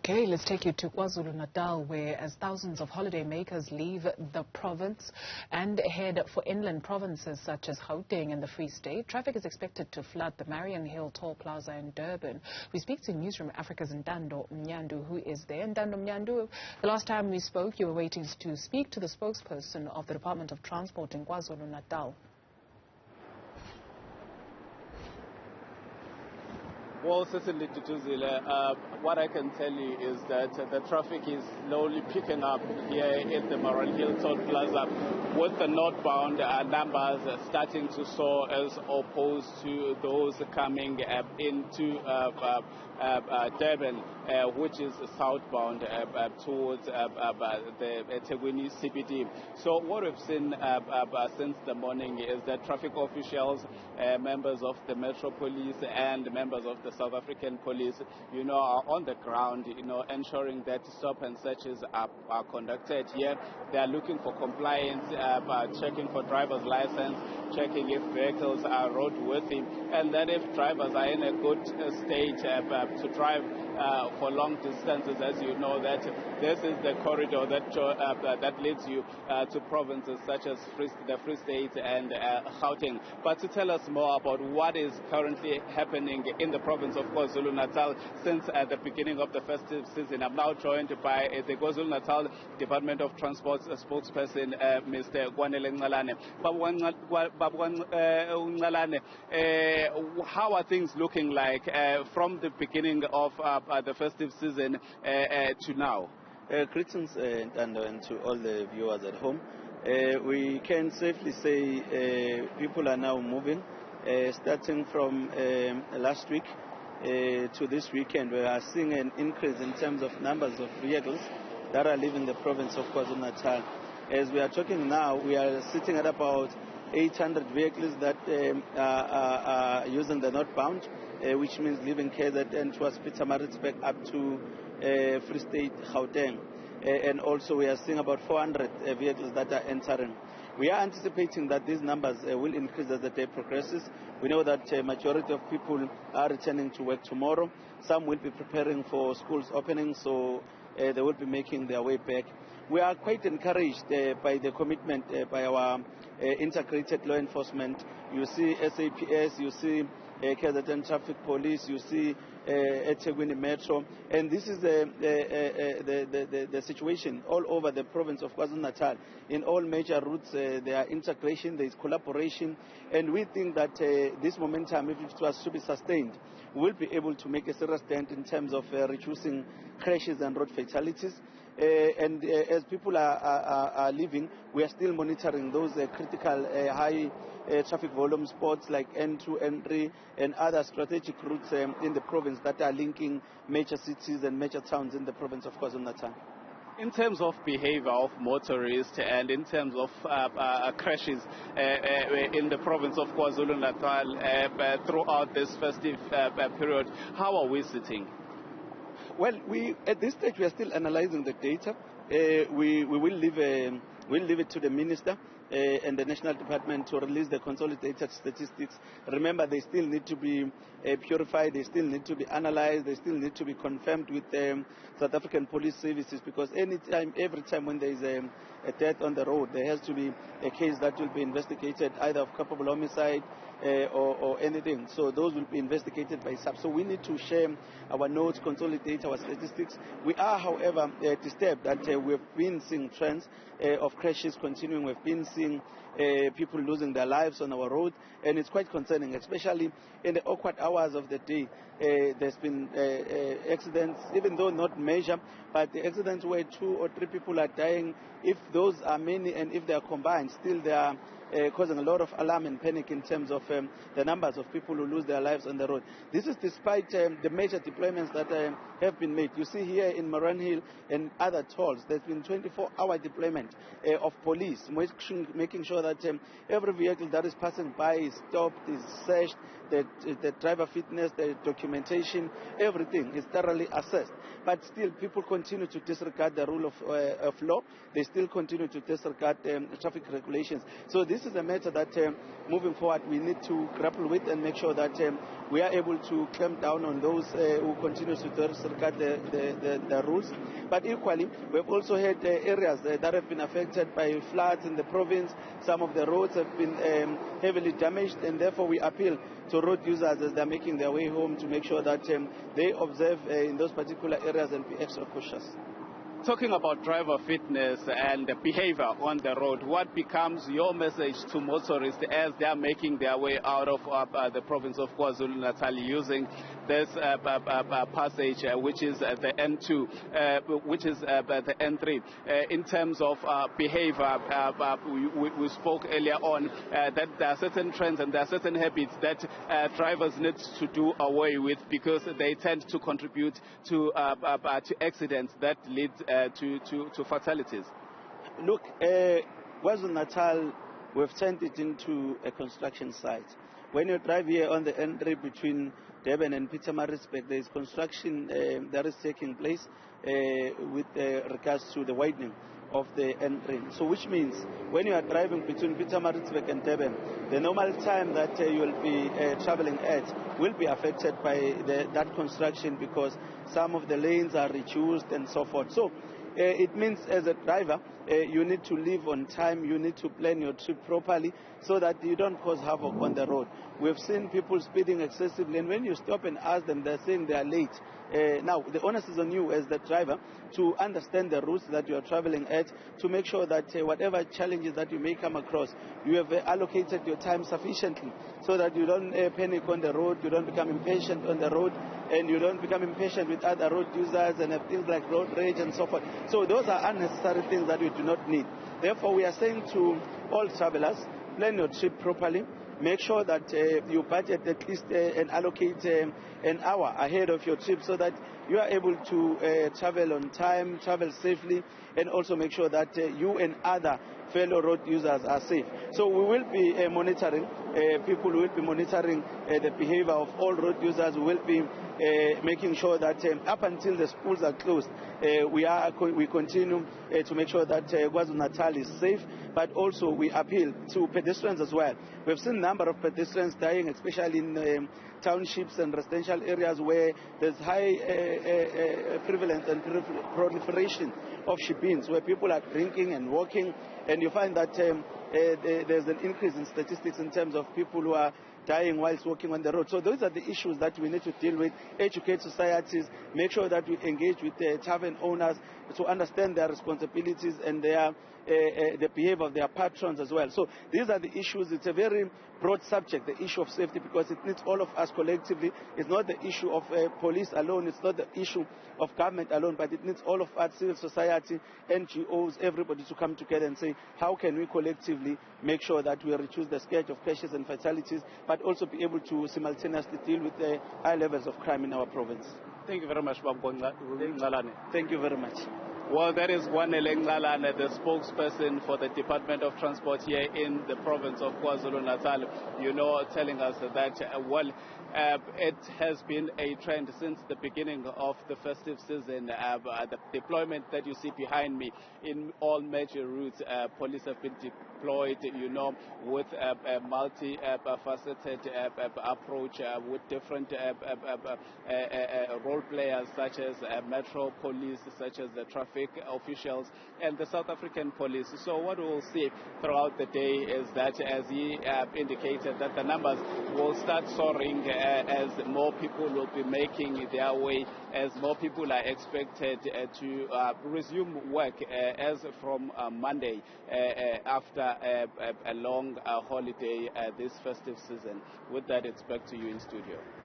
Okay, let's take you to KwaZulu-Natal, where as thousands of holidaymakers leave the province and head for inland provinces such as Gauteng and the Free State, traffic is expected to flood the Mariannhill Toll Plaza in Durban. We speak to Newzroom Afrika's Ntando, Mnyandu, who is there. Ntando, Mnyandu, the last time we spoke, you were waiting to speak to the spokesperson of the Department of Transport in KwaZulu-Natal. Well, certainly, Tutuzile, what I can tell you is that the traffic is slowly picking up here in the Mariannhill Toll Plaza, with the northbound numbers starting to soar as opposed to those coming into Durban, which is southbound towards the Ethekwini CBD. So what we've seen since the morning is that traffic officials, members of the Metro Police and members of the South African Police, are on the ground, ensuring that stop and searches are conducted here. They are looking for compliance, checking for driver's license, checking if vehicles are roadworthy, and that if drivers are in a good state to drive for long distances. As you know, that this is the corridor that leads you to provinces such as the Free State and Gauteng. But to tell us more about what is currently happening in the province of KwaZulu-Natal since the beginning of the festive season, I'm now joined by the KwaZulu-Natal Department of Transport spokesperson, Mr. Kwanele Ncalane. Ncalane, how are things looking like from the beginning of the festive season to now? Greetings, Ntando, and to all the viewers at home. We can safely say people are now moving, starting from last week to this weekend. We are seeing an increase in terms of numbers of vehicles that are leaving the province of KwaZulu-Natal. As we are talking now, we are sitting at about 800 vehicles that are using the northbound, which means leaving KZN towards Pietermaritzburg up to Free State, Gauteng. And also we are seeing about 400 vehicles that are entering. We are anticipating that these numbers will increase as the day progresses. We know that a majority of people are returning to work tomorrow. Some will be preparing for schools opening, so they will be making their way back. We are quite encouraged by the commitment by our integrated law enforcement. You see SAPS, you see KZN Traffic Police, you see Ethekwini Metro, and this is the situation all over the province of KwaZulu-Natal. In all major routes, there are integration, there is collaboration, and we think that this momentum, if it was to be sustained, will be able to make a serious dent in terms of reducing crashes and road fatalities. And as people are leaving, we are still monitoring those critical high traffic volume spots like N2, N3, and other strategic routes in the province that are linking major cities and major towns in the province of KwaZulu-Natal. In terms of behavior of motorists and in terms of crashes in the province of KwaZulu-Natal throughout this festive period, how are we sitting? Well, at this stage we are still analyzing the data. We will leave it to the minister and the National Department to release the consolidated statistics. Remember, they still need to be purified, they still need to be analyzed, they still need to be confirmed with South African Police Services, because every time when there is a death on the road, there has to be a case that will be investigated, either of culpable homicide or anything. So those will be investigated by SAP. So we need to share our notes, consolidate our statistics. We are, however, disturbed that we've been seeing trends of crashes continuing. We've been seeing people losing their lives on our road, and it's quite concerning, especially in the awkward hours of the day. There's been accidents, even though not major, but the accidents where 2 or 3 people are dying. If those are many and if they are combined, still they are causing a lot of alarm and panic in terms of the numbers of people who lose their lives on the road. This is despite the major deployments that have been made. You see here in Mariannhill and other tolls, there's been 24-hour deployment of police, making sure that every vehicle that is passing by is stopped, is searched, the driver fitness, the documentation, everything is thoroughly assessed. But still, people continue to disregard the rule of law. They still continue to disregard traffic regulations. So this this is a matter that moving forward we need to grapple with and make sure that we are able to clamp down on those who continue to disregard the rules. But equally, we've also had areas that have been affected by floods in the province. Some of the roads have been heavily damaged, and therefore we appeal to road users as they're making their way home to make sure that they observe in those particular areas and be extra cautious. Talking about driver fitness and behavior on the road, what becomes your message to motorists as they are making their way out of the province of KwaZulu-Natal using this passage, which is the N2, which is the N3? In terms of behavior, we spoke earlier on that there are certain trends and there are certain habits that drivers need to do away with because they tend to contribute to accidents that lead to fatalities. Look, KwaZulu-Natal, we've turned it into a construction site. When you drive here on the N3 between Durban and Pietermaritzburg, there is construction that is taking place with regards to the widening of the N3. So which means when you are driving between Pietermaritzburg and Durban, the normal time that you will be traveling at will be affected by that construction because some of the lanes are reduced and so forth. So it means as a driver, you need to leave on time, you need to plan your trip properly so that you don't cause havoc on the road. We've seen people speeding excessively, and when you stop and ask them, they're saying they are late. Now, the onus is on you as the driver to understand the routes that you are traveling at, to make sure that whatever challenges that you may come across, you have allocated your time sufficiently so that you don't panic on the road, you don't become impatient on the road, and you don't become impatient with other road users and have things like road rage and so forth. So those are unnecessary things that we do not need. Therefore, we are saying to all travelers, plan your trip properly. Make sure that you budget at least and allocate an hour ahead of your trip so that you are able to travel on time, travel safely, and also make sure that you and other fellow road users are safe. So we will be monitoring, people will be monitoring the behavior of all road users. We will be making sure that up until the schools are closed, we continue to make sure that KwaZulu-Natal is safe, but also we appeal to pedestrians as well. We've seen a number of pedestrians dying, especially in townships and residential areas where there's high prevalence and proliferation of shebeens, where people are drinking and walking, and you find that there's an increase in statistics in terms of people who are dying whilst walking on the road. So those are the issues that we need to deal with, educate societies, make sure that we engage with the tavern owners to understand their responsibilities and the behavior of their patrons as well. So these are the issues. It's a very broad subject, the issue of safety, because it needs all of us collectively. It's not the issue of police alone, it's not the issue of government alone, but it needs all of us, civil society, NGOs, everybody to come together and say, how can we collectively make sure that we reduce the scourge of crashes and fatalities, but also be able to simultaneously deal with the high levels of crime in our province. Thank you very much, Ncalane. Thank you very much. Well, that is Kwanele Ncalane, the spokesperson for the Department of Transport here in the province of KwaZulu-Natal, telling us that, it has been a trend since the beginning of the festive season. The deployment that you see behind me in all major routes, police have been deployed, with a multi-faceted approach with different role players such as Metro Police, such as the traffic officials and the South African police. So what we'll see throughout the day is that, as he indicated, that the numbers will start soaring as more people will be making their way, as more people are expected to resume work as from Monday after a long holiday this festive season. With that, it's back to you in studio.